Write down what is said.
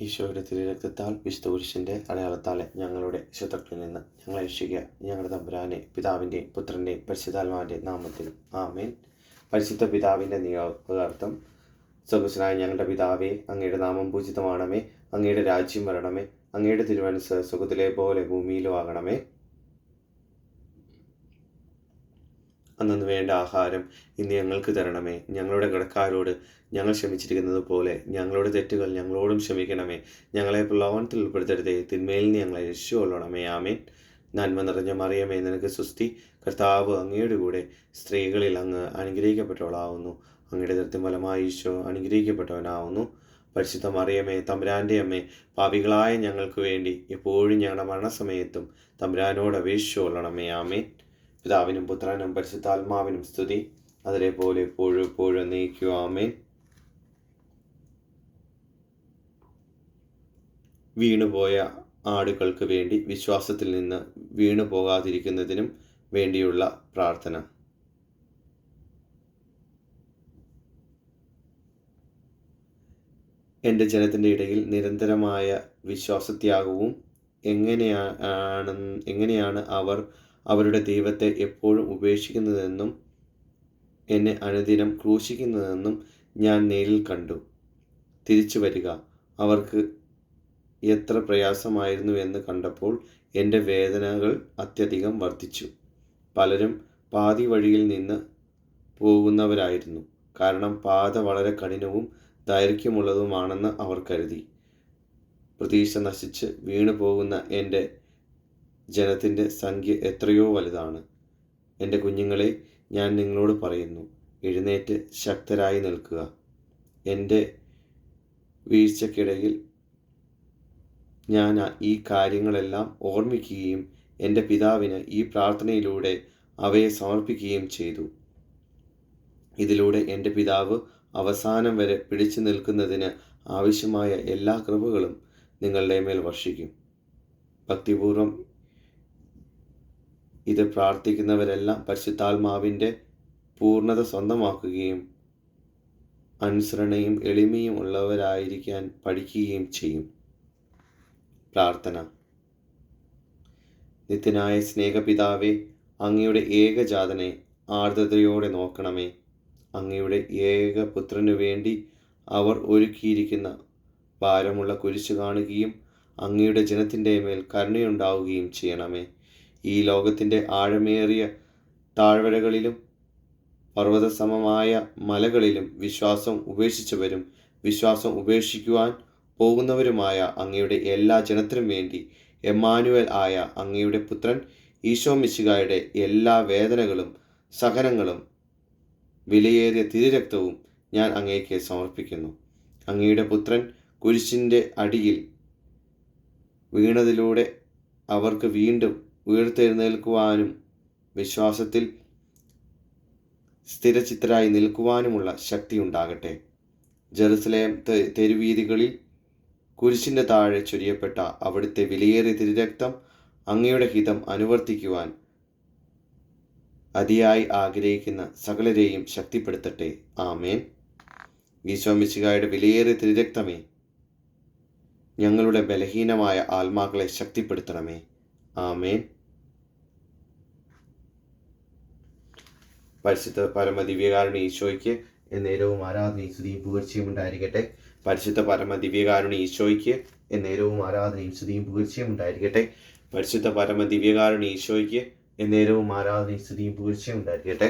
ഈശോയുടെ തിരുരക്തത്താൽ വിശുദ്ധ കുരിശിൻ്റെ അടയാളത്താലെ ഞങ്ങളുടെ ശത്രുക്കളിൽ നിന്ന് ഞങ്ങളെ രക്ഷിക്കുക. ഞങ്ങളുടെ തമ്പുരാനെ, പിതാവിൻ്റെയും പുത്രൻ്റെയും പരിശുദ്ധാത്മാവിൻ്റെ നാമത്തിൽ ആമേൻ. പരിശുദ്ധ പിതാവിൻ്റെ നിയോഗാർത്ഥം. സ്വർഗ്ഗസ്ഥനായ ഞങ്ങളുടെ പിതാവേ, അങ്ങയുടെ നാമം പൂജിതമാണമേ. അങ്ങയുടെ രാജ്യം വരണമേ. അങ്ങയുടെ തിരുമനസ്സ് സ്വർഗ്ഗത്തിലെ പോലെ ഭൂമിയിലും ആകണമേ. അന്നു വേണ്ട ആഹാരം ഇന്ന് ഞങ്ങൾക്ക് തരണമേ. ഞങ്ങളുടെ കടക്കാരോട് ഞങ്ങൾ ക്ഷമിച്ചിരിക്കുന്നത് പോലെ ഞങ്ങളുടെ തെറ്റുകൾ ഞങ്ങളോടും ക്ഷമിക്കണമേ. ഞങ്ങളെ പ്രലോഭനത്തിൽ ഉൾപ്പെടുത്തരുതേ, തിന്മയിൽ നിന്ന് ഞങ്ങളെ രക്ഷിച്ചുകൊള്ളണമേ. ആമേൻ. നന്മ നിറഞ്ഞ മറിയമേ, നിനക്ക് സ്തുതി. കർത്താവ് അങ്ങയുടെ കൂടെ സ്ത്രീകളിൽ അങ്ങ് അനുഗ്രഹിക്കപ്പെട്ടവളാവുന്നു. അങ്ങയുടെ ദൃത്യഫലമായി ഈശോ അനുഗ്രഹിക്കപ്പെട്ടവനാവുന്നു. പരിശുദ്ധ മറിയമേ, തമ്പുരാൻ്റെ അമ്മേ, പാപികളായ ഞങ്ങൾക്ക് വേണ്ടി എപ്പോഴും ഞങ്ങളുടെ മരണസമയത്തും തമ്പുരാനോട് അപേക്ഷിച്ചുകൊള്ളണമേ. ആമേൻ. പിതാവിനും പുത്രനും പരിശുദ്ധാത്മാവിനും സ്തുതി, അതിലെപ്പോലെ എപ്പോഴും എന്നേക്കും. ആമേൻ. വീണുപോയ ആടുകൾക്ക് വേണ്ടി വിശ്വാസത്തിൽ നിന്ന് വീണു പോകാതിരിക്കുന്നതിനും വേണ്ടിയുള്ള പ്രാർത്ഥന. എൻ്റെ ജനത്തിൻ്റെ ഇടയിൽ നിരന്തരമായ വിശ്വാസത്യാഗവും എങ്ങനെയാണ് അവർ അവരുടെ ദൈവത്തെ എപ്പോഴും ഉപേക്ഷിക്കുന്നതെന്നും എന്നെ അനുദിനം ക്രൂശിക്കുന്നതെന്നും ഞാൻ നേരിൽ കണ്ടു. തിരിച്ചു വരിക അവർക്ക് എത്ര പ്രയാസമായിരുന്നു എന്ന് കണ്ടപ്പോൾ എൻ്റെ വേദനകൾ അത്യധികം വർദ്ധിച്ചു. പലരും പാതി വഴിയിൽ നിന്ന് പോകുന്നവരായിരുന്നു, കാരണം പാത വളരെ കഠിനവും ദൈർഘ്യമുള്ളതുമാണെന്ന് അവർ കരുതി. പ്രതീക്ഷ നശിച്ച് വീണു പോകുന്ന എൻ്റെ ജനത്തിൻ്റെ സംഖ്യ എത്രയോ വലുതാണ്. എൻ്റെ കുഞ്ഞുങ്ങളെ, ഞാൻ നിങ്ങളോട് പറയുന്നു, എഴുന്നേറ്റ് ശക്തരായി നിൽക്കുക. എൻ്റെ വീഴ്ചയ്ക്കിടയിൽ ഞാൻ ഈ കാര്യങ്ങളെല്ലാം ഓർമ്മിക്കുകയും എൻ്റെ പിതാവിന് ഈ പ്രാർത്ഥനയിലൂടെ അവയെ സമർപ്പിക്കുകയും ചെയ്തു. ഇതിലൂടെ എൻ്റെ പിതാവ് അവസാനം വരെ പിടിച്ചു നിൽക്കുന്നതിന് ആവശ്യമായ എല്ലാ കൃപകളും നിങ്ങളുടെ മേൽ വർഷിക്കും. ഭക്തിപൂർവം ഇത് പ്രാർത്ഥിക്കുന്നവരെല്ലാം പരിശുദ്ധാത്മാവിൻ്റെ പൂർണ്ണത സ്വന്തമാക്കുകയും അനുസരണയും എളിമയും ഉള്ളവരായിരിക്കാൻ പഠിക്കുകയും ചെയ്യും. പ്രാർത്ഥന. നിത്യനായ സ്നേഹപിതാവേ, അങ്ങയുടെ ഏകജാതനെ ആർദ്രതയോടെ നോക്കണമേ. അങ്ങയുടെ ഏകപുത്രനു വേണ്ടി അവർ ഒരുക്കിയിരിക്കുന്ന ഭാരമുള്ള കുരിശ് കാണുകയും അങ്ങയുടെ ജനത്തിൻ്റെ മേൽ കരുണയുണ്ടാവുകയും ചെയ്യണമേ. ഈ ലോകത്തിൻ്റെ ആഴമേറിയ താഴ്വരകളിലും പർവ്വതസമമായ മലകളിലും വിശ്വാസം ഉപേക്ഷിച്ചവരും വിശ്വാസം ഉപേക്ഷിക്കുവാൻ പോകുന്നവരുമായ അങ്ങയുടെ എല്ലാ ജനത്തിനും വേണ്ടി എമ്മാനുവേൽ ആയ അങ്ങയുടെ പുത്രൻ ഈശോ മിശിഹായുടെ എല്ലാ വേദനകളും സഹനങ്ങളും വിലയേറിയ തിരുരക്തവും ഞാൻ അങ്ങേക്ക് സമർപ്പിക്കുന്നു. അങ്ങയുടെ പുത്രൻ കുരിശിൻ്റെ അടിയിൽ വീണതിലൂടെ അവർക്ക് വീണ്ടും ഉയർത്തെഴുന്നേൽക്കുവാനും വിശ്വാസത്തിൽ സ്ഥിരചിത്തരായി നിൽക്കുവാനുമുള്ള ശക്തി ഉണ്ടാകട്ടെ. ജെറുസലേം തെരുവീതികളിൽ കുരിശിൻ്റെ താഴെ ചൊരിയപ്പെട്ട അവിടുത്തെ വിലയേറിയ തിരുരക്തം അങ്ങയുടെ ഹിതം അനുവർത്തിക്കുവാൻ അതിയായി ആഗ്രഹിക്കുന്ന സകലരെയും ശക്തിപ്പെടുത്തട്ടെ. ആമേൻ. ഈശോ മിശിഹായുടെ വിലയേറിയ തിരുരക്തമേ, ഞങ്ങളുടെ ബലഹീനമായ ആത്മാക്കളെ ശക്തിപ്പെടുത്തണമേ. ആമേൻ. പരിശുദ്ധ പരമ ദിവ്യകാരുണ്യ ഈശോയ്ക്ക് എന്നേരവും ആരാധനയും സ്തുതിയും പുകഴ്ചയും ഉണ്ടായിരിക്കട്ടെ. പരിശുദ്ധ പരമ ദിവ്യകാരുണ്യ ഈശോയ്ക്ക് എന്നേരവും ആരാധനയും സ്തുതിയും പുകഴ്ചയും ഉണ്ടായിരിക്കട്ടെ. പരിശുദ്ധ പരമ ദിവ്യകാരുണ്യ ഈശോയ്ക്ക് എന്നേരവും ആരാധനയും സ്തുതിയും പുകഴ്ചയും ഉണ്ടായിരിക്കട്ടെ.